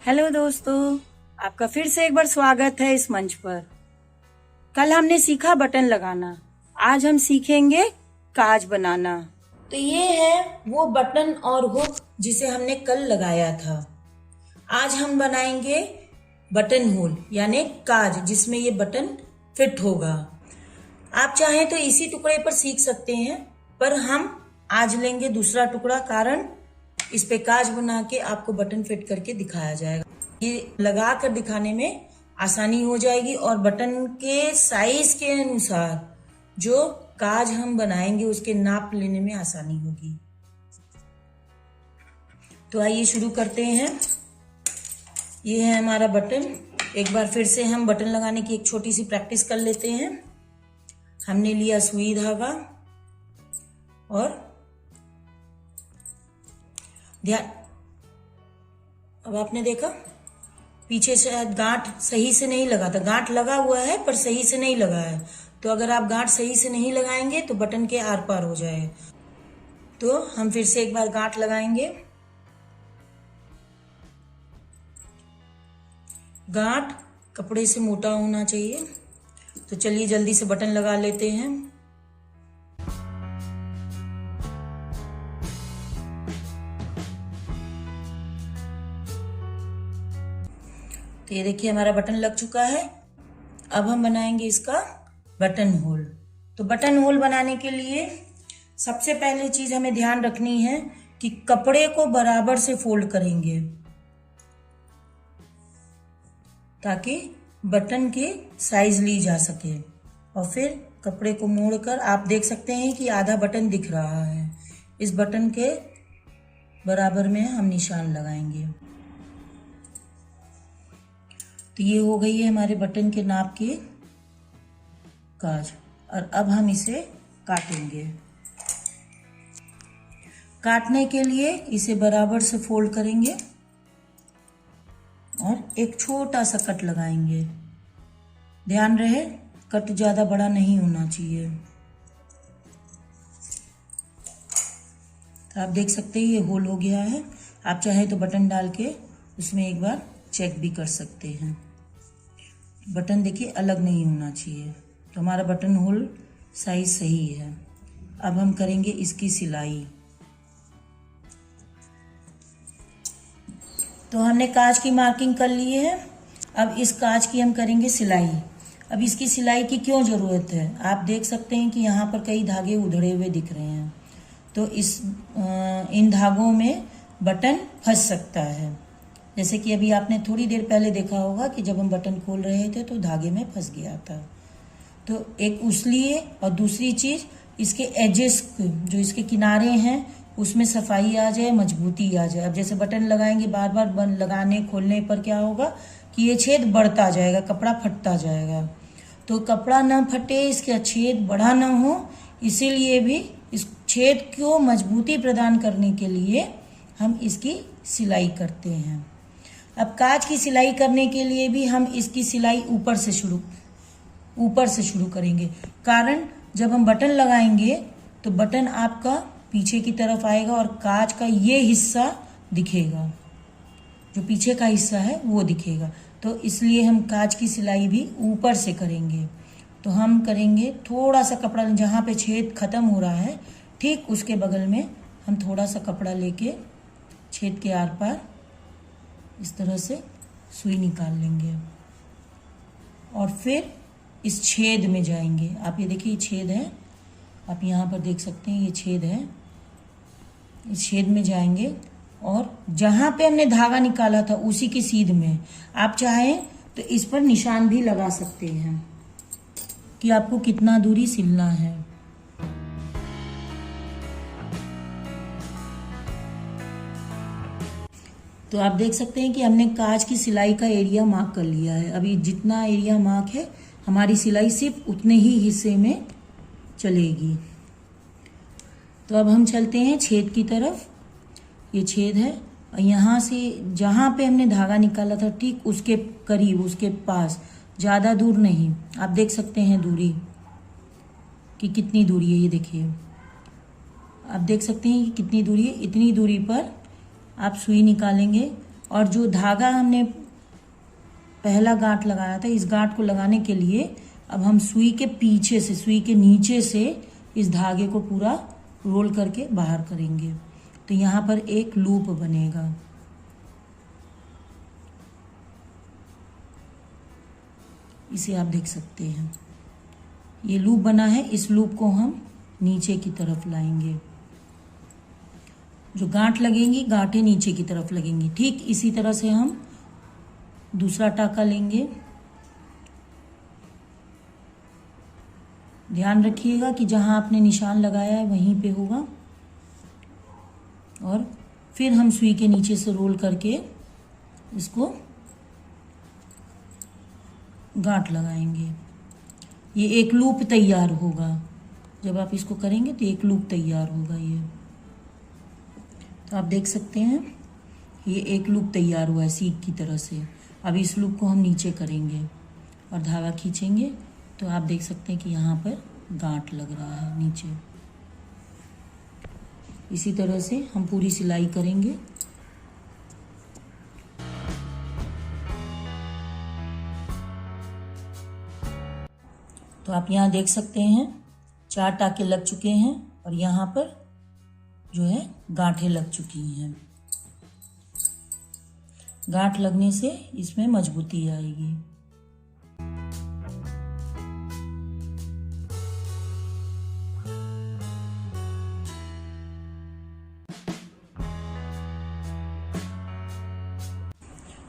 Hello दोस्तों, आपका फिर से एक बार स्वागत है इस मंच पर। कल हमने सीखा बटन लगाना, आज हम सीखेंगे काज बनाना। तो ये है वो बटन और हुक जिसे हमने कल लगाया था। आज हम बनाएंगे बटन होल यानी काज जिसमें ये बटन फिट होगा। आप चाहें तो इसी टुकड़े पर सीख सकते हैं, पर हम आज लेंगे दूसरा टुकड़ा, कारण इस पे काज बना के आपको बटन फिट करके दिखाया जाएगा। ये लगा कर दिखाने में आसानी हो जाएगी और बटन के साइज के अनुसार जो काज हम बनाएंगे उसके नाप लेने में आसानी होगी। तो आइए शुरू करते हैं। ये है हमारा बटन। एक बार फिर से हम बटन लगाने की एक छोटी सी प्रैक्टिस कर लेते हैं। हमने लिया सुई धागा और ध्यान, अब आपने देखा पीछे शायद गांठ सही से नहीं लगा था। गांठ लगा हुआ है पर सही से नहीं लगा है, तो अगर आप गांठ सही से नहीं लगाएंगे तो बटन के आर पार हो जाए। तो हम फिर से एक बार गांठ लगाएंगे। गांठ कपड़े से मोटा होना चाहिए। तो चलिए जल्दी से बटन लगा लेते हैं। तो ये देखिए हमारा बटन लग चुका है। अब हम बनाएंगे इसका बटन होल। तो बटन होल बनाने के लिए सबसे पहले चीज हमें ध्यान रखनी है कि कपड़े को बराबर से फोल्ड करेंगे ताकि बटन की साइज ली जा सके। और फिर कपड़े को मोड़कर आप देख सकते हैं कि आधा बटन दिख रहा है। इस बटन के बराबर में हम निशान लगाएंगे। तो ये हो गई है हमारे बटन के नाप की काज। और अब हम इसे काटेंगे। काटने के लिए इसे बराबर से फोल्ड करेंगे और एक छोटा सा कट लगाएंगे। ध्यान रहे कट ज्यादा बड़ा नहीं होना चाहिए। तो आप देख सकते हैं ये होल हो गया है। आप चाहे तो बटन डाल के उसमें एक बार चेक भी कर सकते हैं। बटन देखिए अलग नहीं होना चाहिए। तो हमारा बटन होल साइज सही है। अब हम करेंगे इसकी सिलाई। तो हमने काज की मार्किंग कर ली है। अब इस काज की हम करेंगे सिलाई। अब इसकी सिलाई की क्यों ज़रूरत है, आप देख सकते हैं कि यहाँ पर कई धागे उधड़े हुए दिख रहे हैं। तो इन धागों में बटन फंस सकता है। जैसे कि अभी आपने थोड़ी देर पहले देखा होगा कि जब हम बटन खोल रहे थे तो धागे में फंस गया था। तो एक उसलिए, और दूसरी चीज़ इसके एजेस जो इसके किनारे हैं उसमें सफाई आ जाए, मजबूती आ जाए। अब जैसे बटन लगाएंगे बार बार लगाने खोलने पर क्या होगा कि ये छेद बढ़ता जाएगा, कपड़ा फटता जाएगा। तो कपड़ा ना फटे, इसका छेद बड़ा ना हो, इसीलिए भी इस छेद को मजबूती प्रदान करने के लिए हम इसकी सिलाई करते हैं। अब काज की सिलाई करने के लिए भी हम इसकी सिलाई ऊपर से शुरू करेंगे। कारण जब हम बटन लगाएंगे तो बटन आपका पीछे की तरफ आएगा और काज का ये हिस्सा दिखेगा, जो पीछे का हिस्सा है वो दिखेगा। तो इसलिए हम काज की सिलाई भी ऊपर से करेंगे। तो हम करेंगे थोड़ा सा कपड़ा, जहाँ पे छेद खत्म हो रहा है ठीक उसके बगल में हम थोड़ा सा कपड़ा लेके छेद के आर पार इस तरह से सुई निकाल लेंगे और फिर इस छेद में जाएंगे। आप ये देखिए छेद है, आप यहाँ पर देख सकते हैं ये छेद है। इस छेद में जाएंगे और जहाँ पे हमने धागा निकाला था उसी की सीध में आप चाहें तो इस पर निशान भी लगा सकते हैं कि आपको कितना दूरी सिलना है। तो आप देख सकते हैं कि हमने काज की सिलाई का एरिया मार्क कर लिया है। अभी जितना एरिया मार्क है हमारी सिलाई सिर्फ उतने ही हिस्से में चलेगी। तो अब हम चलते हैं छेद की तरफ। ये छेद है और यहाँ से जहाँ पे हमने धागा निकाला था ठीक उसके करीब, उसके पास, ज़्यादा दूर नहीं। आप देख सकते हैं दूरी कि कितनी दूरी है। ये देखिए आप देख सकते हैं कि कितनी दूरी है। इतनी दूरी पर आप सुई निकालेंगे और जो धागा हमने पहला गांठ लगाया था, इस गांठ को लगाने के लिए अब हम सुई के पीछे से, सुई के नीचे से इस धागे को पूरा रोल करके बाहर करेंगे। तो यहाँ पर एक लूप बनेगा। इसे आप देख सकते हैं, ये लूप बना है। इस लूप को हम नीचे की तरफ लाएंगे। जो गांठ लगेंगी, गांठें नीचे की तरफ लगेंगी। ठीक इसी तरह से हम दूसरा टाका लेंगे। ध्यान रखिएगा कि जहां आपने निशान लगाया है वहीं पे होगा। और फिर हम सुई के नीचे से रोल करके इसको गांठ लगाएंगे। ये एक लूप तैयार होगा। जब आप इसको करेंगे तो एक लूप तैयार होगा। ये तो आप देख सकते हैं, ये एक लूप तैयार हुआ है सीख की तरह से। अब इस लूप को हम नीचे करेंगे और धागा खींचेंगे तो आप देख सकते हैं कि यहाँ पर गांठ लग रहा है नीचे। इसी तरह से हम पूरी सिलाई करेंगे। तो आप यहाँ देख सकते हैं 4 टाके लग चुके हैं और यहाँ पर जो है गांठें लग चुकी हैं। गांठ लगने से इसमें मजबूती आएगी।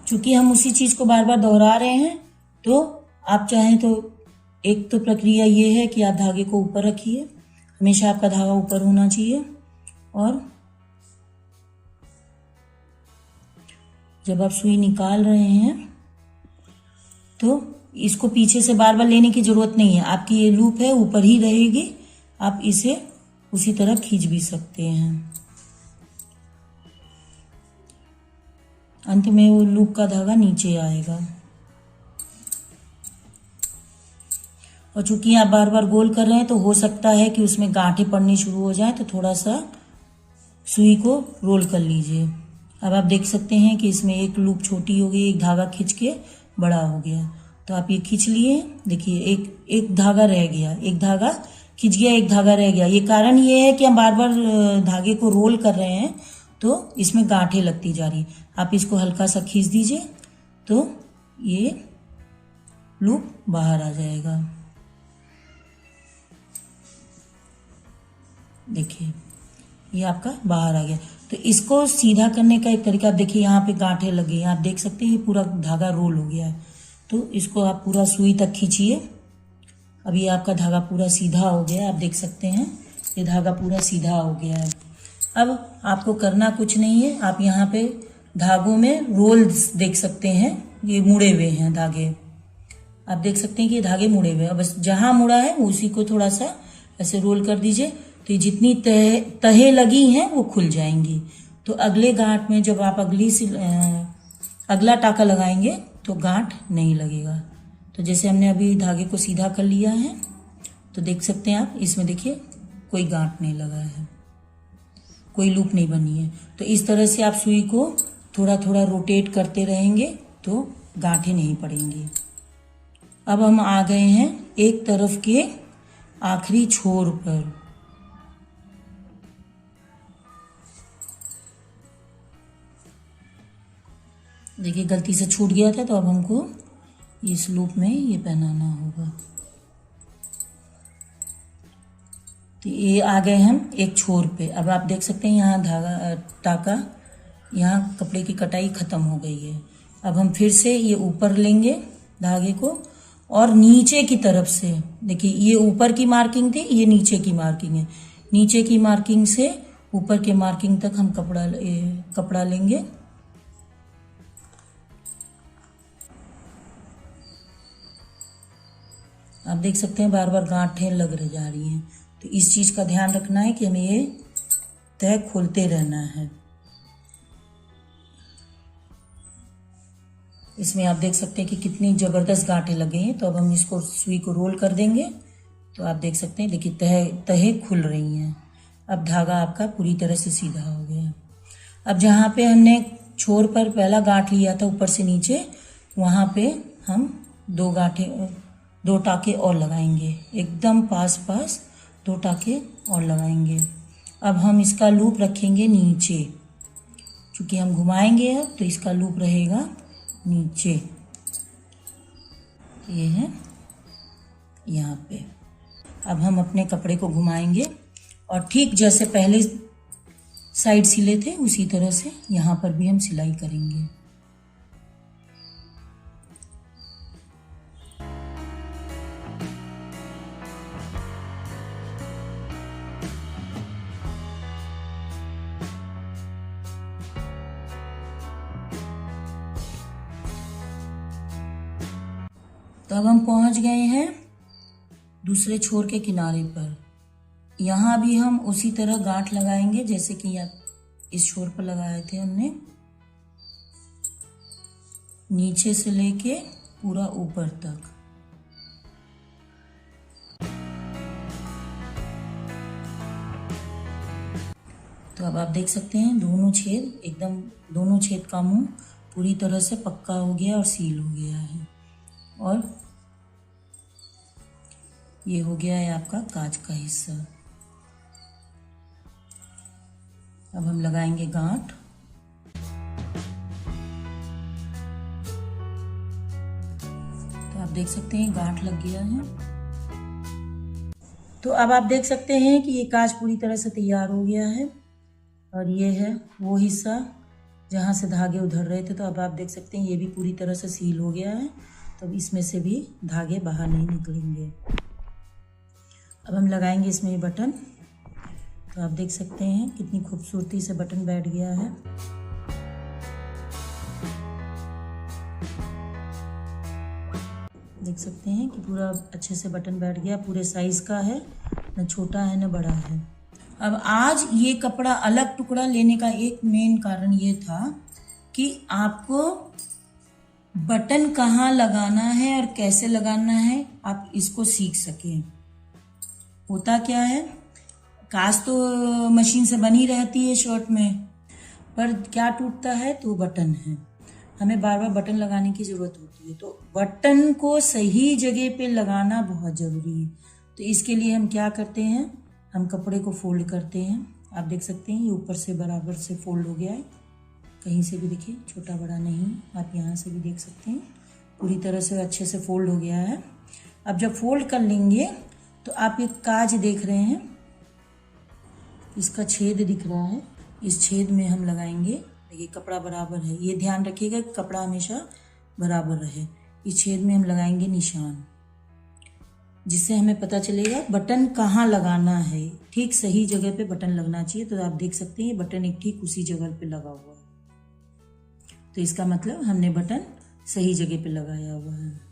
चूंकि हम उसी चीज को बार बार दोहरा रहे हैं, तो आप चाहें तो एक तो प्रक्रिया ये है कि आप धागे को ऊपर रखिए। हमेशा आपका धागा ऊपर होना चाहिए। और जब आप सुई निकाल रहे हैं तो इसको पीछे से बार बार लेने की जरूरत नहीं है। आपकी ये लूप है ऊपर ही रहेगी। आप इसे उसी तरह खींच भी सकते हैं। अंत में वो लूप का धागा नीचे आएगा। और चूंकि आप बार बार गोल कर रहे हैं तो हो सकता है कि उसमें गांठें पड़नी शुरू हो जाए, तो थोड़ा सा सुई को रोल कर लीजिए। अब आप देख सकते हैं कि इसमें एक लूप छोटी हो गई, एक धागा खींच के बड़ा हो गया। तो आप ये खींच लिए, देखिए एक धागा रह गया, एक धागा खींच गया, एक धागा रह गया। ये कारण ये है कि हम बार बार धागे को रोल कर रहे हैं तो इसमें गांठें लगती जा रही। आप इसको हल्का सा खींच दीजिए तो ये लूप बाहर आ जाएगा। देखिए ये आपका बाहर आ गया। तो इसको सीधा करने का एक तरीका, आप देखिए यहाँ पे गांठें लगी हैं, आप देख सकते हैं ये पूरा धागा रोल हो गया है। तो इसको आप पूरा सुई तक खींचिए। अब ये आपका धागा पूरा सीधा हो गया है। आप देख सकते हैं ये धागा पूरा सीधा हो गया है। अब आपको करना कुछ नहीं है। आप यहाँ पे धागों में रोल्स देख सकते हैं, ये मुड़े हुए हैं धागे। आप देख सकते हैं कि ये धागे मुड़े हुए हैं। बस जहां मुड़ा है उसी को थोड़ा सा ऐसे रोल कर दीजिए, तो जितनी तहें लगी हैं वो खुल जाएंगी। तो अगले गांठ में जब आप अगला टाका लगाएंगे तो गांठ नहीं लगेगा। तो जैसे हमने अभी धागे को सीधा कर लिया है, तो देख सकते हैं आप इसमें देखिए कोई गांठ नहीं लगा है, कोई लूप नहीं बनी है। तो इस तरह से आप सुई को थोड़ा थोड़ा रोटेट करते रहेंगे तो गांठें नहीं पड़ेंगी। अब हम आ गए हैं एक तरफ के आखिरी छोर पर। देखिए गलती से छूट गया था, तो अब हमको इस लूप में ये पहनाना होगा। तो ये आ गए हम एक छोर पे। अब आप देख सकते हैं यहाँ धागा टाका, यहाँ कपड़े की कटाई खत्म हो गई है। अब हम फिर से ये ऊपर लेंगे धागे को और नीचे की तरफ से, देखिए ये ऊपर की मार्किंग थी, ये नीचे की मार्किंग है। नीचे की मार्किंग से ऊपर के मार्किंग तक हम कपड़ा लेंगे। आप देख सकते हैं बार बार गांठें लग रह जा रही हैं। तो इस चीज का ध्यान रखना है कि हमें ये तह खोलते रहना है। इसमें आप देख सकते हैं कि कितनी जबरदस्त गांठें लगे हैं। तो अब हम इसको सुई को रोल कर देंगे तो आप देख सकते हैं, देखिए तहें खुल रही हैं। अब धागा आपका पूरी तरह से सीधा हो गया। अब जहाँ पे हमने छोर पर पहला गांठ लिया था ऊपर से नीचे, वहां पे हम 2 टाके और लगाएंगे, एकदम पास 2 टाके और लगाएंगे। अब हम इसका लूप रखेंगे नीचे, क्योंकि हम घुमाएंगे अब तो इसका लूप रहेगा नीचे। ये है यहाँ पे। अब हम अपने कपड़े को घुमाएंगे और ठीक जैसे पहले साइड सिले थे उसी तरह से यहाँ पर भी हम सिलाई करेंगे। तो अब हम पहुंच गए हैं दूसरे छोर के किनारे पर। यहाँ भी हम उसी तरह गांठ लगाएंगे जैसे कि इस छोर पर लगाए थे हमने, नीचे से लेके पूरा ऊपर तक। तो अब आप देख सकते हैं दोनों छेद का मुंह पूरी तरह से पक्का हो गया और सील हो गया है, और ये हो गया है आपका काज का हिस्सा। अब हम लगाएंगे गांठ। तो आप देख सकते हैं गांठ लग गया है। तो अब आप देख सकते हैं कि ये काज पूरी तरह से तैयार हो गया है, और ये है वो हिस्सा जहाँ से धागे उधर रहे थे। तो अब आप देख सकते हैं ये भी पूरी तरह से सील हो गया है, तो इसमें से भी धागे बाहर नहीं निकलेंगे। अब हम लगाएंगे इसमें ये बटन। तो आप देख सकते हैं कितनी खूबसूरती से बटन बैठ गया है। देख सकते हैं कि पूरा अच्छे से बटन बैठ गया, पूरे साइज का है, न छोटा है न बड़ा है। अब आज ये कपड़ा अलग टुकड़ा लेने का एक मेन कारण ये था कि आपको बटन कहाँ लगाना है और कैसे लगाना है आप इसको सीख सकें। होता क्या है, काज तो मशीन से बनी रहती है शर्ट में, पर क्या टूटता है तो बटन है। हमें बार बार बटन लगाने की ज़रूरत होती है, तो बटन को सही जगह पे लगाना बहुत ज़रूरी है। तो इसके लिए हम क्या करते हैं, हम कपड़े को फोल्ड करते हैं। आप देख सकते हैं ये ऊपर से बराबर से फोल्ड हो गया है, कहीं से भी देखिए छोटा बड़ा नहीं, आप यहाँ से भी देख सकते हैं पूरी तरह से अच्छे से फोल्ड हो गया है। अब जब फोल्ड कर लेंगे तो आप एक काज देख रहे हैं, इसका छेद दिख रहा है, इस छेद में हम लगाएंगे। देखिए कपड़ा बराबर है, ये ध्यान रखिएगा कपड़ा हमेशा बराबर रहे। इस छेद में हम लगाएंगे निशान, जिससे हमें पता चलेगा बटन कहाँ लगाना है। ठीक सही जगह पे बटन लगना चाहिए। तो आप देख सकते हैं ये बटन एक ठीक उसी जगह पे लगा हुआ है, तो इसका मतलब हमने बटन सही जगह पे लगाया हुआ है।